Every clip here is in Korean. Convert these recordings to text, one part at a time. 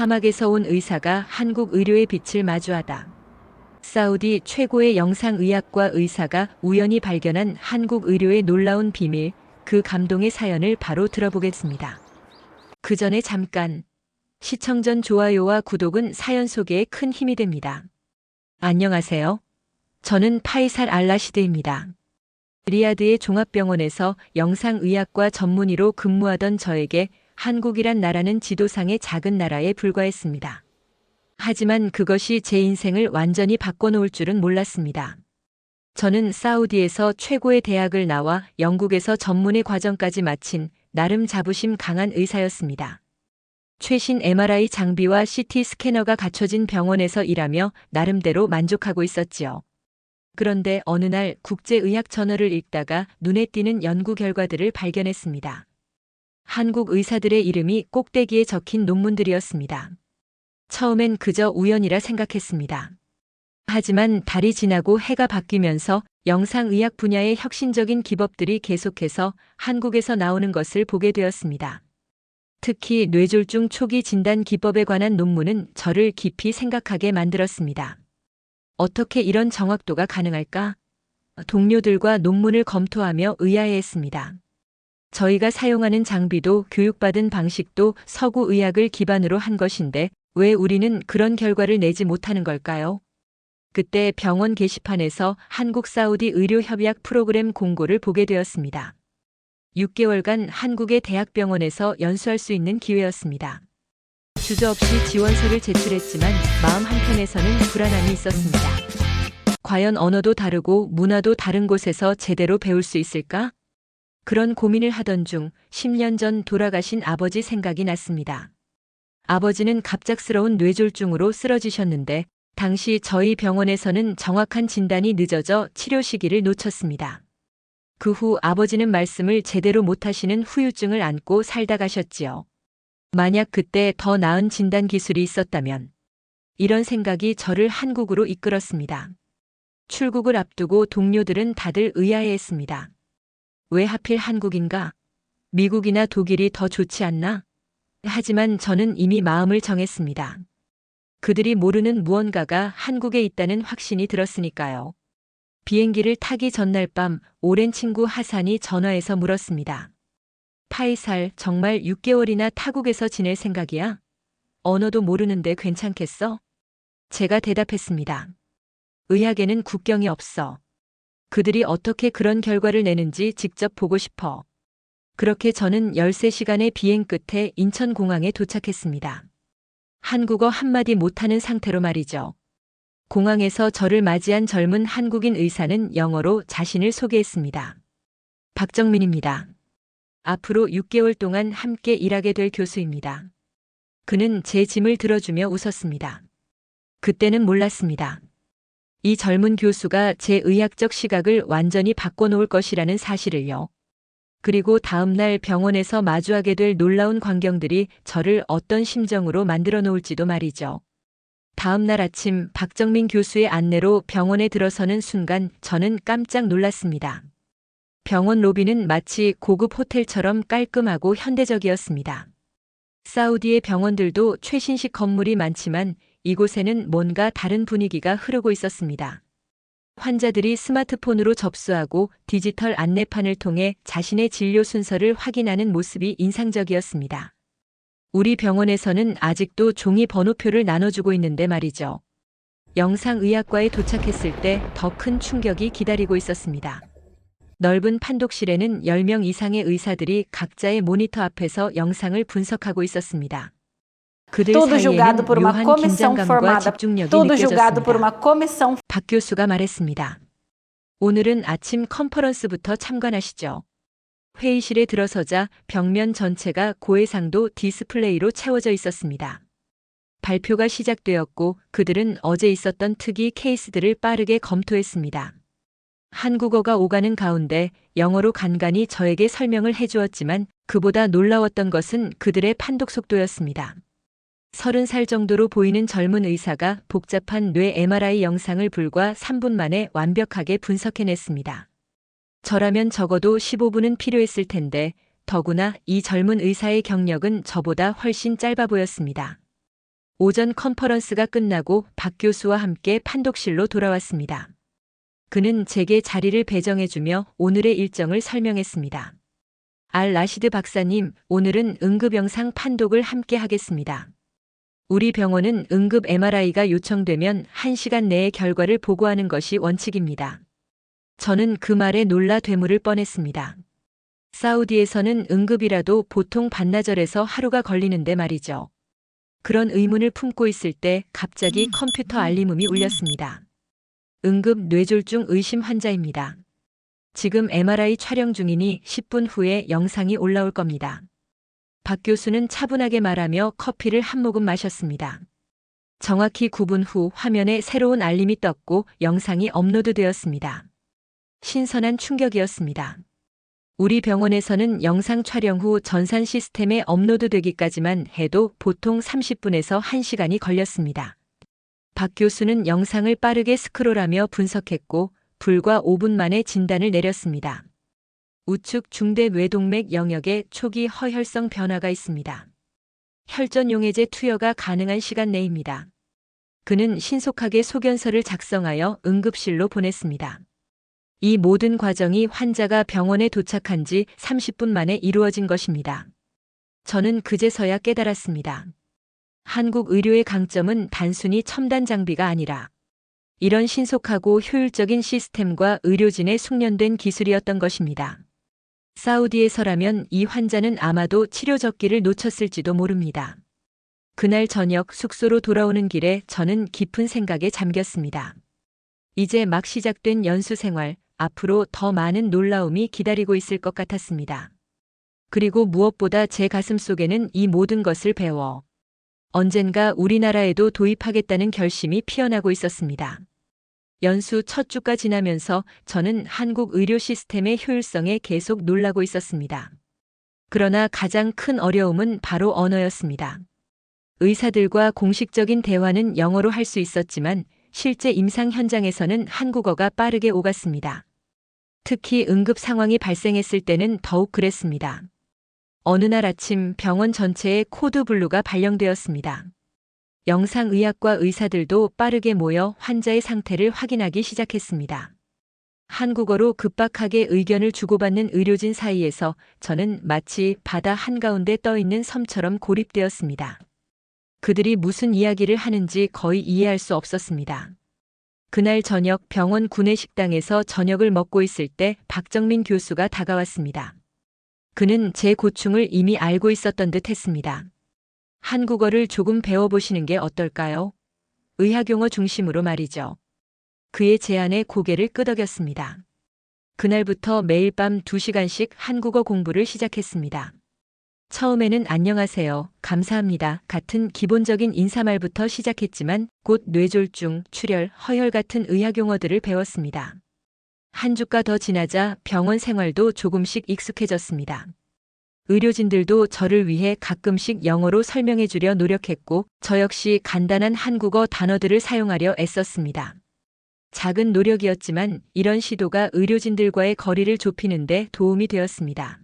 사막에서 온 의사가 한국 의료의 빛을 마주하다. 사우디 최고의 영상의학과 의사가 우연히 발견한 한국 의료의 놀라운 비밀, 그 감동의 사연을 바로 들어보겠습니다. 그 전에 잠깐, 시청 전 좋아요와 구독은 사연 소개에 큰 힘이 됩니다. 안녕하세요. 저는 파이살 알라시드입니다. 리야드의 종합병원에서 영상의학과 전문의로 근무하던 저에게 한국이란 나라는 지도상의 작은 나라에 불과했습니다. 하지만 그것이 제 인생을 완전히 바꿔놓을 줄은 몰랐습니다. 저는 사우디에서 최고의 대학을 나와 영국에서 전문의 과정까지 마친 나름 자부심 강한 의사였습니다. 최신 MRI 장비와 CT 스캐너가 갖춰진 병원에서 일하며 나름대로 만족하고 있었지요. 그런데 어느 날 국제의학 저널을 읽다가 눈에 띄는 연구 결과들을 발견했습니다. 한국 의사들의 이름이 꼭대기에 적힌 논문들이었습니다. 처음엔 그저 우연이라 생각했습니다. 하지만 달이 지나고 해가 바뀌면서 영상의학 분야의 혁신적인 기법들이 계속해서 한국에서 나오는 것을 보게 되었습니다. 특히 뇌졸중 초기 진단 기법에 관한 논문은 저를 깊이 생각하게 만들었습니다. 어떻게 이런 정확도가 가능할까? 동료들과 논문을 검토하며 의아해했습니다. 저희가 사용하는 장비도 교육받은 방식도 서구 의학을 기반으로 한 것인데 왜 우리는 그런 결과를 내지 못하는 걸까요? 그때 병원 게시판에서 한국 사우디 의료협약 프로그램 공고를 보게 되었습니다. 6개월간 한국의 대학병원에서 연수할 수 있는 기회였습니다. 주저없이 지원서를 제출했지만 마음 한켠에서는 불안함이 있었습니다. 과연 언어도 다르고 문화도 다른 곳에서 제대로 배울 수 있을까? 그런 고민을 하던 중 10년 전 돌아가신 아버지 생각이 났습니다. 아버지는 갑작스러운 뇌졸중으로 쓰러지셨는데 당시 저희 병원에서는 정확한 진단이 늦어져 치료 시기를 놓쳤습니다. 그 후 아버지는 말씀을 제대로 못하시는 후유증을 안고 살다 가셨지요. 만약 그때 더 나은 진단 기술이 있었다면, 이런 생각이 저를 한국으로 이끌었습니다. 출국을 앞두고 동료들은 다들 의아해했습니다. 왜 하필 한국인가? 미국이나 독일이 더 좋지 않나? 하지만 저는 이미 마음을 정했습니다. 그들이 모르는 무언가가 한국에 있다는 확신이 들었으니까요. 비행기를 타기 전날 밤 오랜 친구 하산이 전화해서 물었습니다. 파이살, 정말 6개월이나 타국에서 지낼 생각이야? 언어도 모르는데 괜찮겠어? 제가 대답했습니다. 의학에는 국경이 없어. 그들이 어떻게 그런 결과를 내는지 직접 보고 싶어. 그렇게 저는 13시간의 비행 끝에 인천공항에 도착했습니다. 한국어 한마디 못하는 상태로 말이죠. 공항에서 저를 맞이한 젊은 한국인 의사는 영어로 자신을 소개했습니다. 박정민입니다. 앞으로 6개월 동안 함께 일하게 될 교수입니다. 그는 제 짐을 들어주며 웃었습니다. 그때는 몰랐습니다. 이 젊은 교수가 제 의학적 시각을 완전히 바꿔놓을 것이라는 사실을요. 그리고 다음 날 병원에서 마주하게 될 놀라운 광경들이 저를 어떤 심정으로 만들어 놓을지도 말이죠. 다음 날 아침 박정민 교수의 안내로 병원에 들어서는 순간 저는 깜짝 놀랐습니다. 병원 로비는 마치 고급 호텔처럼 깔끔하고 현대적이었습니다. 사우디의 병원들도 최신식 건물이 많지만 이곳에는 뭔가 다른 분위기가 흐르고 있었습니다. 환자들이 스마트폰으로 접수하고 디지털 안내판을 통해 자신의 진료 순서를 확인하는 모습이 인상적이었습니다. 우리 병원에서는 아직도 종이 번호표를 나눠주고 있는데 말이죠. 영상의학과에 도착했을 때 더 큰 충격이 기다리고 있었습니다. 넓은 판독실에는 10명 이상의 의사들이 각자의 모니터 앞에서 영상을 분석하고 있었습니다. 그들 사이에는 묘한 긴장감과 집중력이 느껴졌습니다. 박 교수가 말했습니다. 오늘은 아침 컨퍼런스부터 참관하시죠. 회의실에 들어서자 벽면 전체가 고해상도 디스플레이로 채워져 있었습니다. 발표가 시작되었고 그들은 어제 있었던 특이 케이스들을 빠르게 검토했습니다. 한국어가 오가는 가운데 영어로 간간히 저에게 설명을 해주었지만 그보다 놀라웠던 것은 그들의 판독 속도였습니다. 30살 정도로 보이는 젊은 의사가 복잡한 뇌 MRI 영상을 불과 3분 만에 완벽하게 분석해냈습니다. 저라면 적어도 15분은 필요했을 텐데 더구나 이 젊은 의사의 경력은 저보다 훨씬 짧아 보였습니다. 오전 컨퍼런스가 끝나고 박 교수와 함께 판독실로 돌아왔습니다. 그는 제게 자리를 배정해주며 오늘의 일정을 설명했습니다. 라시드 박사님, 오늘은 응급영상 판독을 함께 하겠습니다. 우리 병원은 응급 MRI가 요청되면 1시간 내에 결과를 보고하는 것이 원칙입니다. 저는 그 말에 놀라 되물을 뻔했습니다. 사우디에서는 응급이라도 보통 반나절에서 하루가 걸리는데 말이죠. 그런 의문을 품고 있을 때 갑자기 컴퓨터 알림음이 울렸습니다. 응급 뇌졸중 의심 환자입니다. 지금 MRI 촬영 중이니 10분 후에 영상이 올라올 겁니다. 박 교수는 차분하게 말하며 커피를 한 모금 마셨습니다. 정확히 9분 후 화면에 새로운 알림이 떴고 영상이 업로드되었습니다. 신선한 충격이었습니다. 우리 병원에서는 영상 촬영 후 전산 시스템에 업로드되기까지만 해도 보통 30분에서 1시간이 걸렸습니다. 박 교수는 영상을 빠르게 스크롤하며 분석했고 불과 5분 만에 진단을 내렸습니다. 우측 중대 뇌동맥 영역에 초기 허혈성 변화가 있습니다. 혈전용해제 투여가 가능한 시간 내입니다. 그는 신속하게 소견서를 작성하여 응급실로 보냈습니다. 이 모든 과정이 환자가 병원에 도착한 지 30분 만에 이루어진 것입니다. 저는 그제서야 깨달았습니다. 한국 의료의 강점은 단순히 첨단 장비가 아니라 이런 신속하고 효율적인 시스템과 의료진의 숙련된 기술이었던 것입니다. 사우디에서라면 이 환자는 아마도 치료 적기를 놓쳤을지도 모릅니다. 그날 저녁 숙소로 돌아오는 길에 저는 깊은 생각에 잠겼습니다. 이제 막 시작된 연수 생활, 앞으로 더 많은 놀라움이 기다리고 있을 것 같았습니다. 그리고 무엇보다 제 가슴 속에는 이 모든 것을 배워 언젠가 우리나라에도 도입하겠다는 결심이 피어나고 있었습니다. 연수 첫 주가 지나면서 저는 한국 의료 시스템의 효율성에 계속 놀라고 있었습니다. 그러나 가장 큰 어려움은 바로 언어였습니다. 의사들과 공식적인 대화는 영어로 할 수 있었지만 실제 임상 현장에서는 한국어가 빠르게 오갔습니다. 특히 응급 상황이 발생했을 때는 더욱 그랬습니다. 어느 날 아침 병원 전체에 코드 블루가 발령되었습니다. 영상의학과 의사들도 빠르게 모여 환자의 상태를 확인하기 시작했습니다. 한국어로 급박하게 의견을 주고받는 의료진 사이에서 저는 마치 바다 한가운데 떠있는 섬처럼 고립되었습니다. 그들이 무슨 이야기를 하는지 거의 이해할 수 없었습니다. 그날 저녁 병원 구내식당에서 저녁을 먹고 있을 때 박정민 교수가 다가왔습니다. 그는 제 고충을 이미 알고 있었던 듯 했습니다. 한국어를 조금 배워보시는 게 어떨까요? 의학용어 중심으로 말이죠. 그의 제안에 고개를 끄덕였습니다. 그날부터 매일 밤 2시간씩 한국어 공부를 시작했습니다. 처음에는 안녕하세요, 감사합니다 같은 기본적인 인사말부터 시작했지만 곧 뇌졸중, 출혈, 허혈 같은 의학용어들을 배웠습니다. 한 주가 더 지나자 병원 생활도 조금씩 익숙해졌습니다. 의료진들도 저를 위해 가끔씩 영어로 설명해 주려 노력했고 저 역시 간단한 한국어 단어들을 사용하려 애썼습니다. 작은 노력이었지만 이런 시도가 의료진들과의 거리를 좁히는 데 도움이 되었습니다.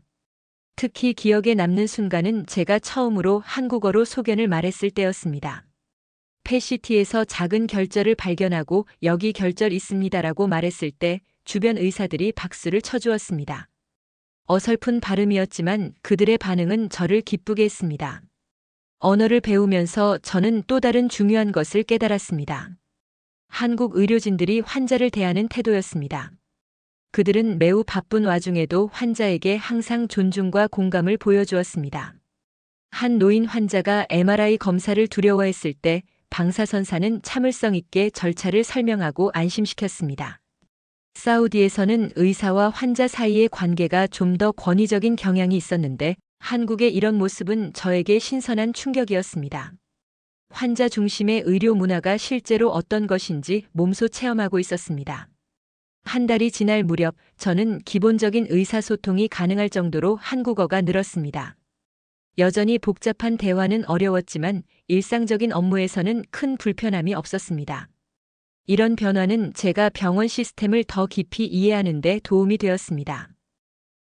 특히 기억에 남는 순간은 제가 처음으로 한국어로 소견을 말했을 때였습니다. PET-CT에서 작은 결절을 발견하고 여기 결절 있습니다라고 말했을 때 주변 의사들이 박수를 쳐주었습니다. 어설픈 발음이었지만 그들의 반응은 저를 기쁘게 했습니다. 언어를 배우면서 저는 또 다른 중요한 것을 깨달았습니다. 한국 의료진들이 환자를 대하는 태도였습니다. 그들은 매우 바쁜 와중에도 환자에게 항상 존중과 공감을 보여주었습니다. 한 노인 환자가 MRI 검사를 두려워했을 때 방사선사는 참을성 있게 절차를 설명하고 안심시켰습니다. 사우디에서는 의사와 환자 사이의 관계가 좀 더 권위적인 경향이 있었는데 한국의 이런 모습은 저에게 신선한 충격이었습니다. 환자 중심의 의료 문화가 실제로 어떤 것인지 몸소 체험하고 있었습니다. 한 달이 지날 무렵 저는 기본적인 의사소통이 가능할 정도로 한국어가 늘었습니다. 여전히 복잡한 대화는 어려웠지만 일상적인 업무에서는 큰 불편함이 없었습니다. 이런 변화는 제가 병원 시스템을 더 깊이 이해하는 데 도움이 되었습니다.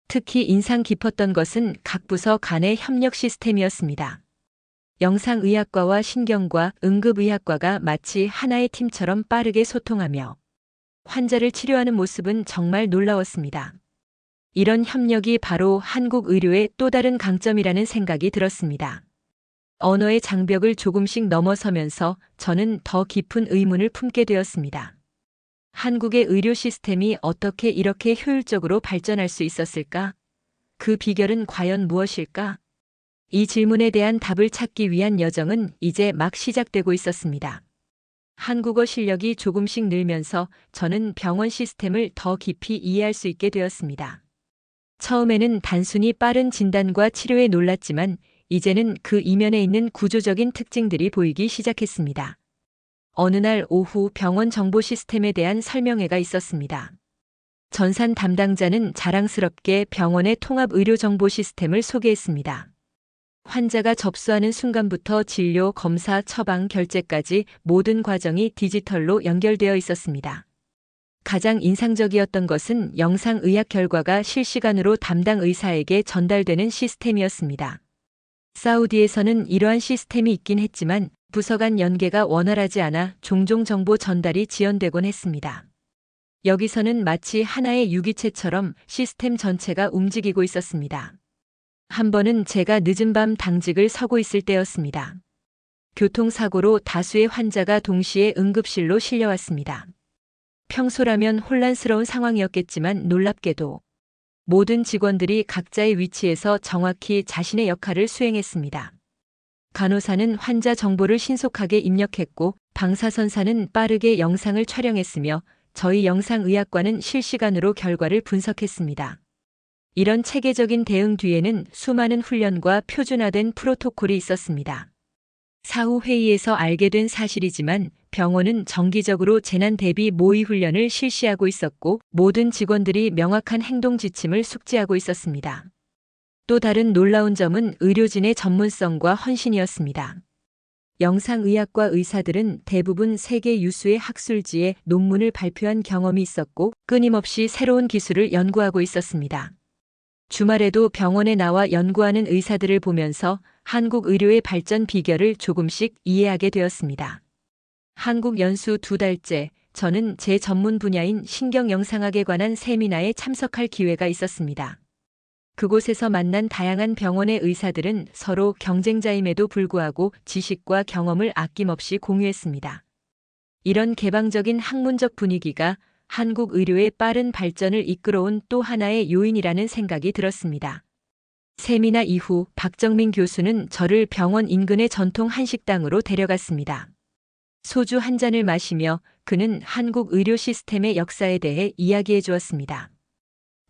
특히 인상 깊었던 것은 각 부서 간의 협력 시스템이었습니다. 영상의학과와 신경과 응급의학과가 마치 하나의 팀처럼 빠르게 소통하며 환자를 치료하는 모습은 정말 놀라웠습니다. 이런 협력이 바로 한국 의료의 또 다른 강점이라는 생각이 들었습니다. 언어의 장벽을 조금씩 넘어서면서 저는 더 깊은 의문을 품게 되었습니다. 한국의 의료 시스템이 어떻게 이렇게 효율적으로 발전할 수 있었을까? 그 비결은 과연 무엇일까? 이 질문에 대한 답을 찾기 위한 여정은 이제 막 시작되고 있었습니다. 한국어 실력이 조금씩 늘면서 저는 병원 시스템을 더 깊이 이해할 수 있게 되었습니다. 처음에는 단순히 빠른 진단과 치료에 놀랐지만 이제는 그 이면에 있는 구조적인 특징들이 보이기 시작했습니다. 어느 날 오후 병원 정보 시스템에 대한 설명회가 있었습니다. 전산 담당자는 자랑스럽게 병원의 통합 의료 정보 시스템을 소개했습니다. 환자가 접수하는 순간부터 진료, 검사, 처방, 결제까지 모든 과정이 디지털로 연결되어 있었습니다. 가장 인상적이었던 것은 영상의학 결과가 실시간으로 담당 의사에게 전달되는 시스템이었습니다. 사우디에서는 이러한 시스템이 있긴 했지만 부서 간 연계가 원활하지 않아 종종 정보 전달이 지연되곤 했습니다. 여기서는 마치 하나의 유기체처럼 시스템 전체가 움직이고 있었습니다. 한 번은 제가 늦은 밤 당직을 서고 있을 때였습니다. 교통사고로 다수의 환자가 동시에 응급실로 실려왔습니다. 평소라면 혼란스러운 상황이었겠지만 놀랍게도 모든 직원들이 각자의 위치에서 정확히 자신의 역할을 수행했습니다. 간호사는 환자 정보를 신속하게 입력했고 방사선사는 빠르게 영상을 촬영했으며 저희 영상의학과는 실시간으로 결과를 분석했습니다. 이런 체계적인 대응 뒤에는 수많은 훈련과 표준화된 프로토콜이 있었습니다. 사후 회의에서 알게 된 사실이지만 병원은 정기적으로 재난 대비 모의 훈련을 실시하고 있었고 모든 직원들이 명확한 행동 지침을 숙지하고 있었습니다. 또 다른 놀라운 점은 의료진의 전문성과 헌신이었습니다. 영상의학과 의사들은 대부분 세계 유수의 학술지에 논문을 발표한 경험이 있었고 끊임없이 새로운 기술을 연구하고 있었습니다. 주말에도 병원에 나와 연구하는 의사들을 보면서 한국 의료의 발전 비결을 조금씩 이해하게 되었습니다. 한국 연수 2달째, 저는 제 전문 분야인 신경영상학에 관한 세미나에 참석할 기회가 있었습니다. 그곳에서 만난 다양한 병원의 의사들은 서로 경쟁자임에도 불구하고 지식과 경험을 아낌없이 공유했습니다. 이런 개방적인 학문적 분위기가 한국 의료의 빠른 발전을 이끌어온 또 하나의 요인이라는 생각이 들었습니다. 세미나 이후 박정민 교수는 저를 병원 인근의 전통 한식당으로 데려갔습니다. 소주 한 잔을 마시며 그는 한국 의료 시스템의 역사에 대해 이야기해 주었습니다.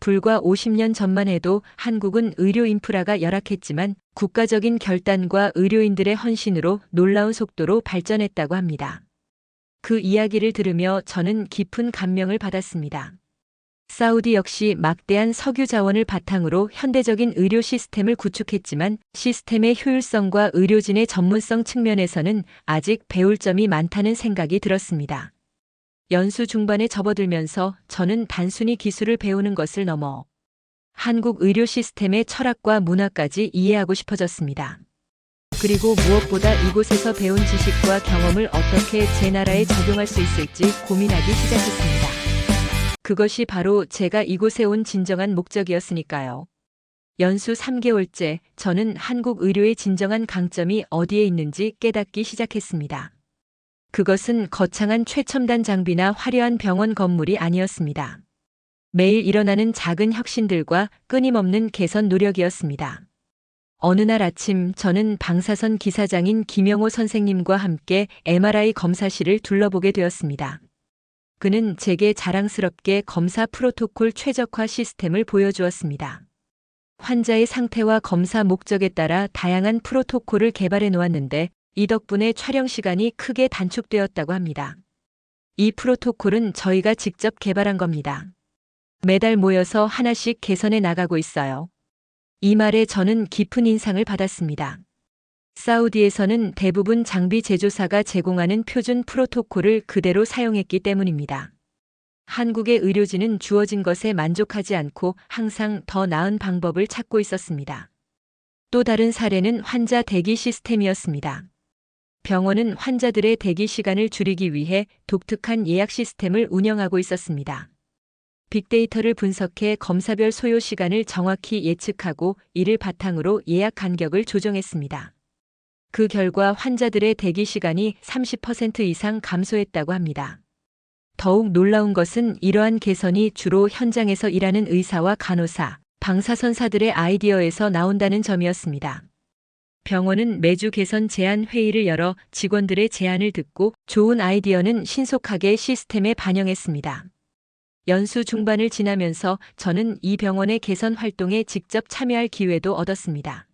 불과 50년 전만 해도 한국은 의료 인프라가 열악했지만 국가적인 결단과 의료인들의 헌신으로 놀라운 속도로 발전했다고 합니다. 그 이야기를 들으며 저는 깊은 감명을 받았습니다. 사우디 역시 막대한 석유 자원을 바탕으로 현대적인 의료 시스템을 구축했지만 시스템의 효율성과 의료진의 전문성 측면에서는 아직 배울 점이 많다는 생각이 들었습니다. 연수 중반에 접어들면서 저는 단순히 기술을 배우는 것을 넘어 한국 의료 시스템의 철학과 문화까지 이해하고 싶어졌습니다. 그리고 무엇보다 이곳에서 배운 지식과 경험을 어떻게 제 나라에 적용할 수 있을지 고민하기 시작했습니다. 그것이 바로 제가 이곳에 온 진정한 목적이었으니까요. 연수 3개월째 저는 한국 의료의 진정한 강점이 어디에 있는지 깨닫기 시작했습니다. 그것은 거창한 최첨단 장비나 화려한 병원 건물이 아니었습니다. 매일 일어나는 작은 혁신들과 끊임없는 개선 노력이었습니다. 어느 날 아침 저는 방사선 기사장인 김영호 선생님과 함께 MRI 검사실을 둘러보게 되었습니다. 그는 제게 자랑스럽게 검사 프로토콜 최적화 시스템을 보여주었습니다. 환자의 상태와 검사 목적에 따라 다양한 프로토콜을 개발해 놓았는데 이 덕분에 촬영 시간이 크게 단축되었다고 합니다. 이 프로토콜은 저희가 직접 개발한 겁니다. 매달 모여서 하나씩 개선해 나가고 있어요. 이 말에 저는 깊은 인상을 받았습니다. 사우디에서는 대부분 장비 제조사가 제공하는 표준 프로토콜을 그대로 사용했기 때문입니다. 한국의 의료진은 주어진 것에 만족하지 않고 항상 더 나은 방법을 찾고 있었습니다. 또 다른 사례는 환자 대기 시스템이었습니다. 병원은 환자들의 대기 시간을 줄이기 위해 독특한 예약 시스템을 운영하고 있었습니다. 빅데이터를 분석해 검사별 소요 시간을 정확히 예측하고 이를 바탕으로 예약 간격을 조정했습니다. 그 결과 환자들의 대기 시간이 30% 이상 감소했다고 합니다. 더욱 놀라운 것은 이러한 개선이 주로 현장에서 일하는 의사와 간호사, 방사선사들의 아이디어에서 나온다는 점이었습니다. 병원은 매주 개선 제안 회의를 열어 직원들의 제안을 듣고 좋은 아이디어는 신속하게 시스템에 반영했습니다. 연수 중반을 지나면서 저는 이 병원의 개선 활동에 직접 참여할 기회도 얻었습니다.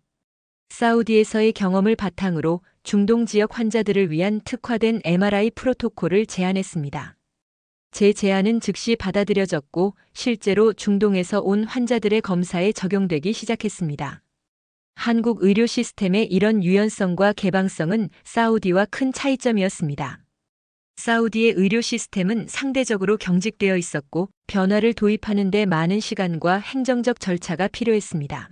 사우디에서의 경험을 바탕으로 중동 지역 환자들을 위한 특화된 MRI 프로토콜을 제안했습니다. 제 제안은 즉시 받아들여졌고 실제로 중동에서 온 환자들의 검사에 적용되기 시작했습니다. 한국 의료 시스템의 이런 유연성과 개방성은 사우디와 큰 차이점이었습니다. 사우디의 의료 시스템은 상대적으로 경직되어 있었고 변화를 도입하는 데 많은 시간과 행정적 절차가 필요했습니다.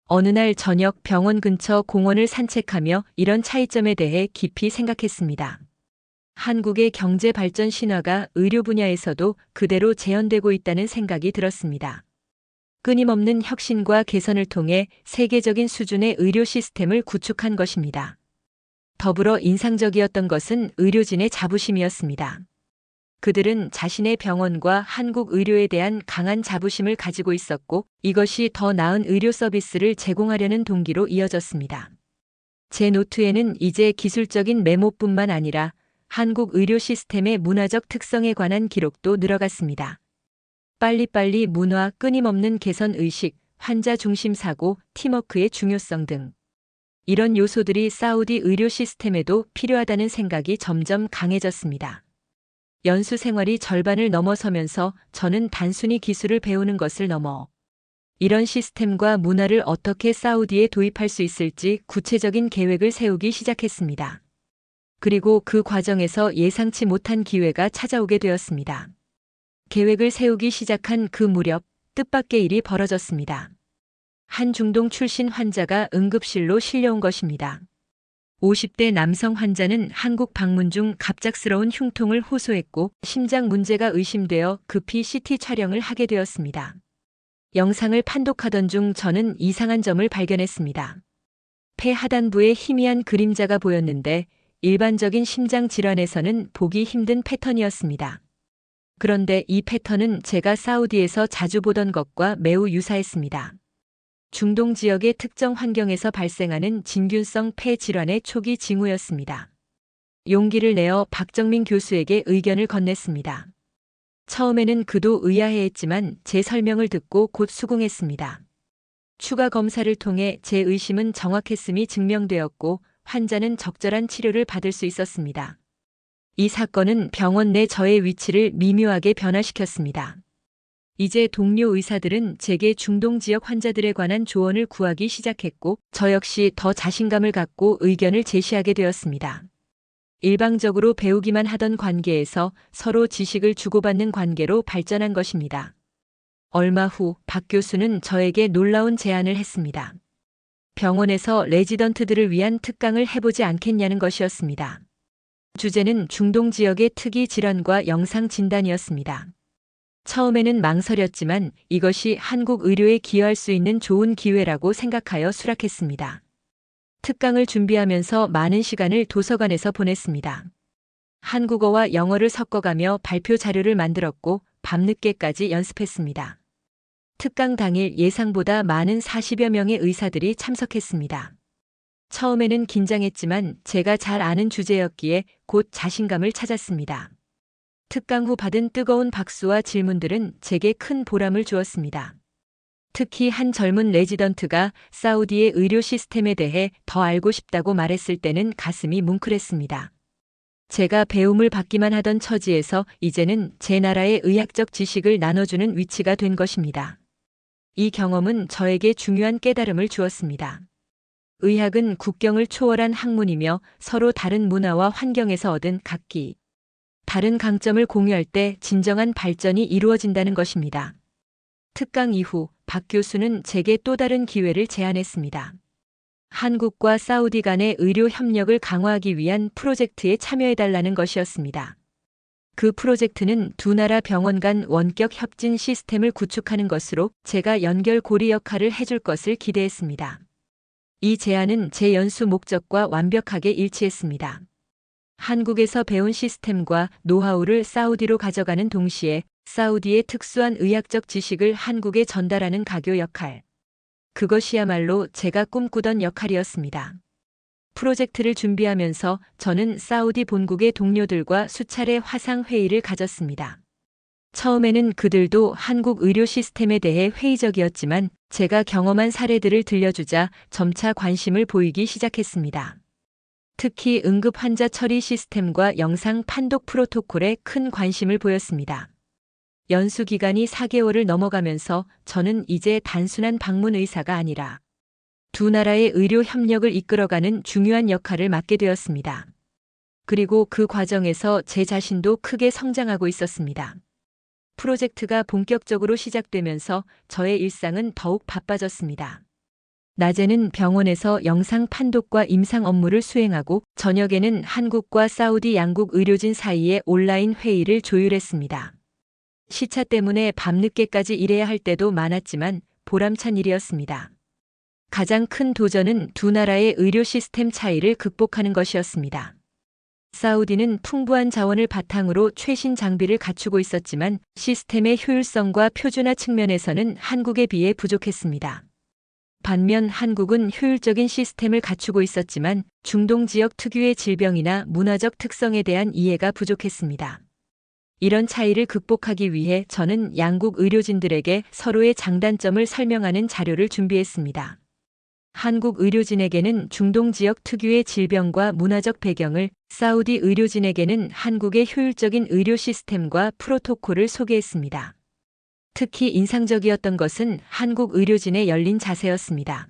어느 날 저녁 병원 근처 공원을 산책하며 이런 차이점에 대해 깊이 생각했습니다. 한국의 경제 발전 신화가 의료 분야에서도 그대로 재현되고 있다는 생각이 들었습니다. 끊임없는 혁신과 개선을 통해 세계적인 수준의 의료 시스템을 구축한 것입니다. 더불어 인상적이었던 것은 의료진의 자부심이었습니다. 그들은 자신의 병원과 한국 의료에 대한 강한 자부심을 가지고 있었고 이것이 더 나은 의료 서비스를 제공하려는 동기로 이어졌습니다. 제 노트에는 이제 기술적인 메모뿐만 아니라 한국 의료 시스템의 문화적 특성에 관한 기록도 늘어갔습니다. 빨리빨리 문화, 끊임없는 개선 의식, 환자 중심 사고, 팀워크의 중요성 등 이런 요소들이 사우디 의료 시스템에도 필요하다는 생각이 점점 강해졌습니다. 연수 생활이 절반을 넘어서면서 저는 단순히 기술을 배우는 것을 넘어 이런 시스템과 문화를 어떻게 사우디에 도입할 수 있을지 구체적인 계획을 세우기 시작했습니다. 그리고 그 과정에서 예상치 못한 기회가 찾아오게 되었습니다. 계획을 세우기 시작한 그 무렵 뜻밖의 일이 벌어졌습니다. 한 중동 출신 환자가 응급실로 실려온 것입니다. 50대 남성 환자는 한국 방문 중 갑작스러운 흉통을 호소했고 심장 문제가 의심되어 급히 CT 촬영을 하게 되었습니다. 영상을 판독하던 중 저는 이상한 점을 발견했습니다. 폐 하단부에 희미한 그림자가 보였는데 일반적인 심장 질환에서는 보기 힘든 패턴이었습니다. 그런데 이 패턴은 제가 사우디에서 자주 보던 것과 매우 유사했습니다. 중동 지역의 특정 환경에서 발생하는 진균성 폐 질환의 초기 징후였습니다. 용기를 내어 박정민 교수에게 의견을 건넸습니다. 처음에는 그도 의아해했지만 제 설명을 듣고 곧 수긍했습니다. 추가 검사를 통해 제 의심은 정확했음이 증명되었고 환자는 적절한 치료를 받을 수 있었습니다. 이 사건은 병원 내 저의 위치를 미묘하게 변화시켰습니다. 이제 동료 의사들은 제게 중동 지역 환자들에 관한 조언을 구하기 시작했고 저 역시 더 자신감을 갖고 의견을 제시하게 되었습니다. 일방적으로 배우기만 하던 관계에서 서로 지식을 주고받는 관계로 발전한 것입니다. 얼마 후 박 교수는 저에게 놀라운 제안을 했습니다. 병원에서 레지던트들을 위한 특강을 해보지 않겠냐는 것이었습니다. 주제는 중동 지역의 특이 질환과 영상 진단이었습니다. 처음에는 망설였지만 이것이 한국 의료에 기여할 수 있는 좋은 기회라고 생각하여 수락했습니다. 특강을 준비하면서 많은 시간을 도서관에서 보냈습니다. 한국어와 영어를 섞어가며 발표 자료를 만들었고 밤늦게까지 연습했습니다. 특강 당일 예상보다 많은 40여 명의 의사들이 참석했습니다. 처음에는 긴장했지만 제가 잘 아는 주제였기에 곧 자신감을 찾았습니다. 특강 후 받은 뜨거운 박수와 질문들은 제게 큰 보람을 주었습니다. 특히 한 젊은 레지던트가 사우디의 의료 시스템에 대해 더 알고 싶다고 말했을 때는 가슴이 뭉클했습니다. 제가 배움을 받기만 하던 처지에서 이제는 제 나라의 의학적 지식을 나눠주는 위치가 된 것입니다. 이 경험은 저에게 중요한 깨달음을 주었습니다. 의학은 국경을 초월한 학문이며 서로 다른 문화와 환경에서 얻은 각기 다른 강점을 공유할 때 진정한 발전이 이루어진다는 것입니다. 특강 이후 박 교수는 제게 또 다른 기회를 제안했습니다. 한국과 사우디 간의 의료 협력을 강화하기 위한 프로젝트에 참여해달라는 것이었습니다. 그 프로젝트는 두 나라 병원 간 원격 협진 시스템을 구축하는 것으로 제가 연결고리 역할을 해줄 것을 기대했습니다. 이 제안은 제 연수 목적과 완벽하게 일치했습니다. 한국에서 배운 시스템과 노하우를 사우디로 가져가는 동시에 사우디의 특수한 의학적 지식을 한국에 전달하는 가교 역할. 그것이야말로 제가 꿈꾸던 역할이었습니다. 프로젝트를 준비하면서 저는 사우디 본국의 동료들과 수차례 화상회의를 가졌습니다. 처음에는 그들도 한국 의료 시스템에 대해 회의적이었지만 제가 경험한 사례들을 들려주자 점차 관심을 보이기 시작했습니다. 특히 응급 환자 처리 시스템과 영상 판독 프로토콜에 큰 관심을 보였습니다. 연수 기간이 4개월을 넘어가면서 저는 이제 단순한 방문 의사가 아니라 두 나라의 의료 협력을 이끌어가는 중요한 역할을 맡게 되었습니다. 그리고 그 과정에서 제 자신도 크게 성장하고 있었습니다. 프로젝트가 본격적으로 시작되면서 저의 일상은 더욱 바빠졌습니다. 낮에는 병원에서 영상 판독과 임상 업무를 수행하고 저녁에는 한국과 사우디 양국 의료진 사이에 온라인 회의를 조율했습니다. 시차 때문에 밤늦게까지 일해야 할 때도 많았지만 보람찬 일이었습니다. 가장 큰 도전은 두 나라의 의료 시스템 차이를 극복하는 것이었습니다. 사우디는 풍부한 자원을 바탕으로 최신 장비를 갖추고 있었지만 시스템의 효율성과 표준화 측면에서는 한국에 비해 부족했습니다. 반면 한국은 효율적인 시스템을 갖추고 있었지만 중동 지역 특유의 질병이나 문화적 특성에 대한 이해가 부족했습니다. 이런 차이를 극복하기 위해 저는 양국 의료진들에게 서로의 장단점을 설명하는 자료를 준비했습니다. 한국 의료진에게는 중동 지역 특유의 질병과 문화적 배경을, 사우디 의료진에게는 한국의 효율적인 의료 시스템과 프로토콜을 소개했습니다. 특히 인상적이었던 것은 한국 의료진의 열린 자세였습니다.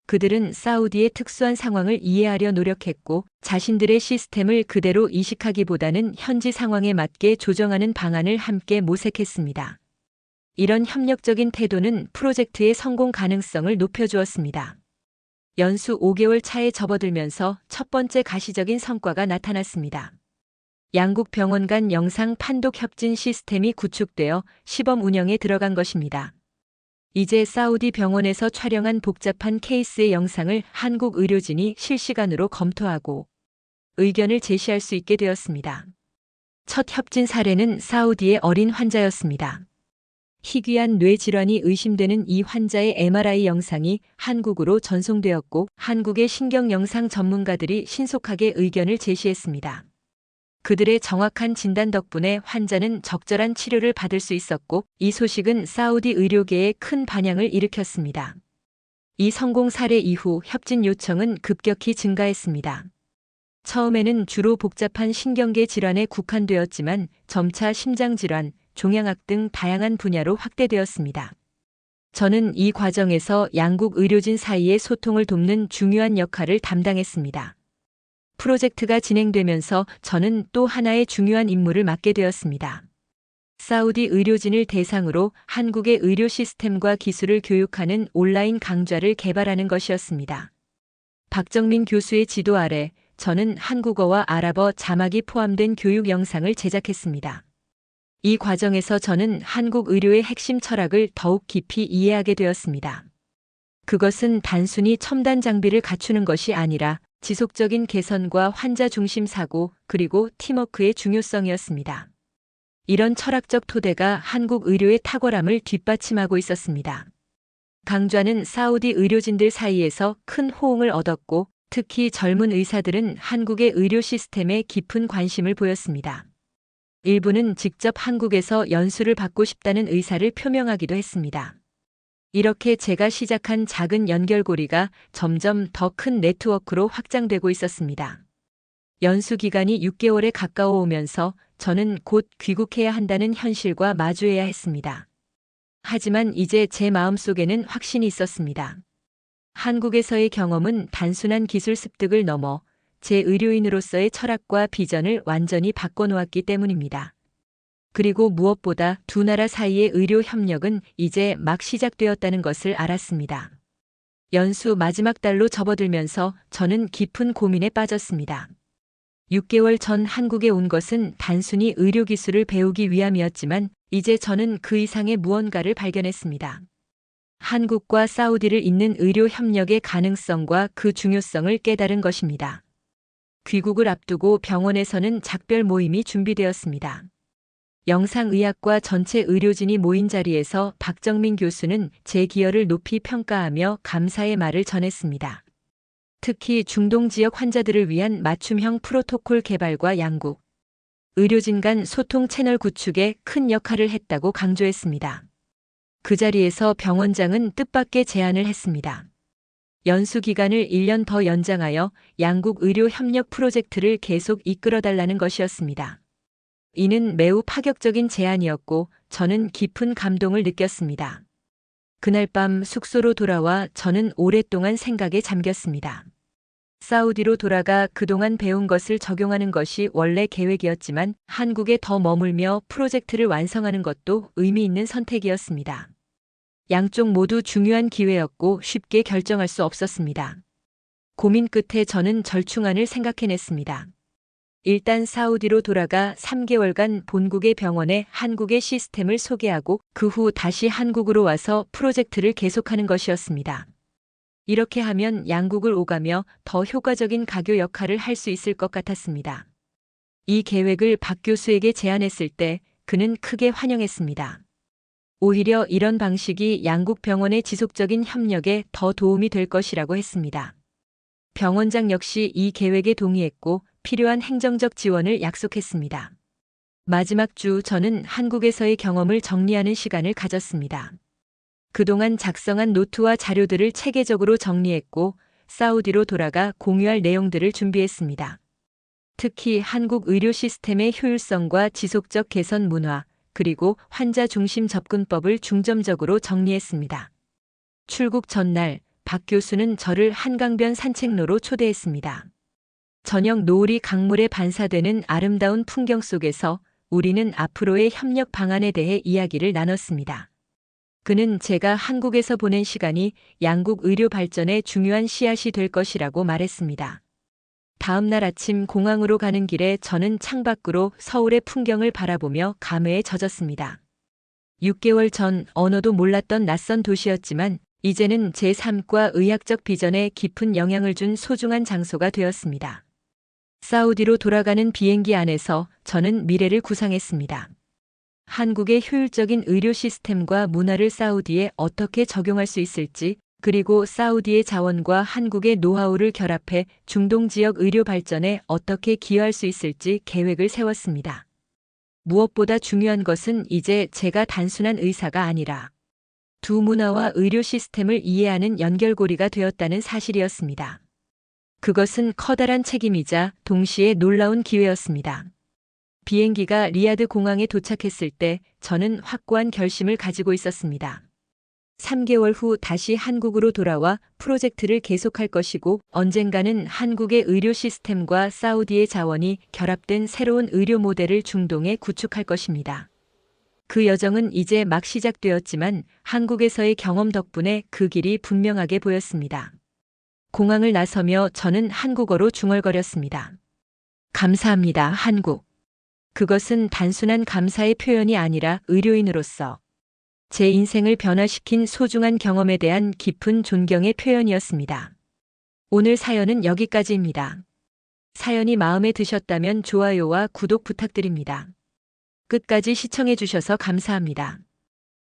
그들은 사우디의 특수한 상황을 이해하려 노력했고 자신들의 시스템을 그대로 이식하기보다는 현지 상황에 맞게 조정하는 방안을 함께 모색했습니다. 이런 협력적인 태도는 프로젝트의 성공 가능성을 높여주었습니다. 연수 5개월 차에 접어들면서 첫 번째 가시적인 성과가 나타났습니다. 양국 병원 간 영상 판독 협진 시스템이 구축되어 시범 운영에 들어간 것입니다. 이제 사우디 병원에서 촬영한 복잡한 케이스의 영상을 한국 의료진이 실시간으로 검토하고 의견을 제시할 수 있게 되었습니다. 첫 협진 사례는 사우디의 어린 환자였습니다. 희귀한 뇌 질환이 의심되는 이 환자의 MRI 영상이 한국으로 전송되었고 한국의 신경영상 전문가들이 신속하게 의견을 제시했습니다. 그들의 정확한 진단 덕분에 환자는 적절한 치료를 받을 수 있었고 이 소식은 사우디 의료계에 큰 반향을 일으켰습니다. 이 성공 사례 이후 협진 요청은 급격히 증가했습니다. 처음에는 주로 복잡한 신경계 질환에 국한되었지만 점차 심장질환, 종양악 등 다양한 분야로 확대되었습니다. 저는 이 과정에서 양국 의료진 사이의 소통을 돕는 중요한 역할을 담당했습니다. 프로젝트가 진행되면서 저는 또 하나의 중요한 임무를 맡게 되었습니다. 사우디 의료진을 대상으로 한국의 의료 시스템과 기술을 교육하는 온라인 강좌를 개발하는 것이었습니다. 박정민 교수의 지도 아래 저는 한국어와 아랍어 자막이 포함된 교육 영상을 제작했습니다. 이 과정에서 저는 한국 의료의 핵심 철학을 더욱 깊이 이해하게 되었습니다. 그것은 단순히 첨단 장비를 갖추는 것이 아니라 지속적인 개선과 환자 중심 사고 그리고 팀워크의 중요성이었습니다. 이런 철학적 토대가 한국 의료의 탁월함을 뒷받침하고 있었습니다. 강좌는 사우디 의료진들 사이에서 큰 호응을 얻었고 특히 젊은 의사들은 한국의 의료 시스템에 깊은 관심을 보였습니다. 일부는 직접 한국에서 연수를 받고 싶다는 의사를 표명하기도 했습니다. 이렇게 제가 시작한 작은 연결고리가 점점 더 큰 네트워크로 확장되고 있었습니다. 연수 기간이 6개월에 가까워 오면서 저는 곧 귀국해야 한다는 현실과 마주해야 했습니다. 하지만 이제 제 마음속에는 확신이 있었습니다. 한국에서의 경험은 단순한 기술 습득을 넘어 제 의료인으로서의 철학과 비전을 완전히 바꿔놓았기 때문입니다. 그리고 무엇보다 두 나라 사이의 의료 협력은 이제 막 시작되었다는 것을 알았습니다. 연수 마지막 달로 접어들면서 저는 깊은 고민에 빠졌습니다. 6개월 전 한국에 온 것은 단순히 의료 기술을 배우기 위함이었지만 이제 저는 그 이상의 무언가를 발견했습니다. 한국과 사우디를 잇는 의료 협력의 가능성과 그 중요성을 깨달은 것입니다. 귀국을 앞두고 병원에서는 작별 모임이 준비되었습니다. 영상의학과 전체 의료진이 모인 자리에서 박정민 교수는 제 기여를 높이 평가하며 감사의 말을 전했습니다. 특히 중동 지역 환자들을 위한 맞춤형 프로토콜 개발과 양국, 의료진 간 소통 채널 구축에 큰 역할을 했다고 강조했습니다. 그 자리에서 병원장은 뜻밖의 제안을 했습니다. 연수 기간을 1년 더 연장하여 양국 의료 협력 프로젝트를 계속 이끌어달라는 것이었습니다. 이는 매우 파격적인 제안이었고 저는 깊은 감동을 느꼈습니다. 그날 밤 숙소로 돌아와 저는 오랫동안 생각에 잠겼습니다. 사우디로 돌아가 그동안 배운 것을 적용하는 것이 원래 계획이었지만 한국에 더 머물며 프로젝트를 완성하는 것도 의미 있는 선택이었습니다. 양쪽 모두 중요한 기회였고 쉽게 결정할 수 없었습니다. 고민 끝에 저는 절충안을 생각해냈습니다. 일단 사우디로 돌아가 3개월간 본국의 병원에 한국의 시스템을 소개하고 그 후 다시 한국으로 와서 프로젝트를 계속하는 것이었습니다. 이렇게 하면 양국을 오가며 더 효과적인 가교 역할을 할 수 있을 것 같았습니다. 이 계획을 박 교수에게 제안했을 때 그는 크게 환영했습니다. 오히려 이런 방식이 양국 병원의 지속적인 협력에 더 도움이 될 것이라고 했습니다. 병원장 역시 이 계획에 동의했고 필요한 행정적 지원을 약속했습니다. 마지막 주 저는 한국에서의 경험을 정리하는 시간을 가졌습니다. 그동안 작성한 노트와 자료들을 체계적으로 정리했고 사우디로 돌아가 공유할 내용들을 준비했습니다. 특히 한국 의료 시스템의 효율성과 지속적 개선 문화, 그리고 환자 중심 접근법을 중점적으로 정리했습니다. 출국 전날 박 교수는 저를 한강변 산책로로 초대했습니다. 저녁 노을이 강물에 반사되는 아름다운 풍경 속에서 우리는 앞으로의 협력 방안에 대해 이야기를 나눴습니다. 그는 제가 한국에서 보낸 시간이 양국 의료 발전에 중요한 씨앗이 될 것이라고 말했습니다. 다음 날 아침 공항으로 가는 길에 저는 창밖으로 서울의 풍경을 바라보며 감회에 젖었습니다. 6개월 전 언어도 몰랐던 낯선 도시였지만 이제는 제 삶과 의학적 비전에 깊은 영향을 준 소중한 장소가 되었습니다. 사우디로 돌아가는 비행기 안에서 저는 미래를 구상했습니다. 한국의 효율적인 의료 시스템과 문화를 사우디에 어떻게 적용할 수 있을지, 그리고 사우디의 자원과 한국의 노하우를 결합해 중동 지역 의료 발전에 어떻게 기여할 수 있을지 계획을 세웠습니다. 무엇보다 중요한 것은 이제 제가 단순한 의사가 아니라 두 문화와 의료 시스템을 이해하는 연결고리가 되었다는 사실이었습니다. 그것은 커다란 책임이자 동시에 놀라운 기회였습니다. 비행기가 리야드 공항에 도착했을 때 저는 확고한 결심을 가지고 있었습니다. 3개월 후 다시 한국으로 돌아와 프로젝트를 계속할 것이고 언젠가는 한국의 의료 시스템과 사우디의 자원이 결합된 새로운 의료 모델을 중동에 구축할 것입니다. 그 여정은 이제 막 시작되었지만 한국에서의 경험 덕분에 그 길이 분명하게 보였습니다. 공항을 나서며 저는 한국어로 중얼거렸습니다. 감사합니다, 한국. 그것은 단순한 감사의 표현이 아니라 의료인으로서 제 인생을 변화시킨 소중한 경험에 대한 깊은 존경의 표현이었습니다. 오늘 사연은 여기까지입니다. 사연이 마음에 드셨다면 좋아요와 구독 부탁드립니다. 끝까지 시청해 주셔서 감사합니다.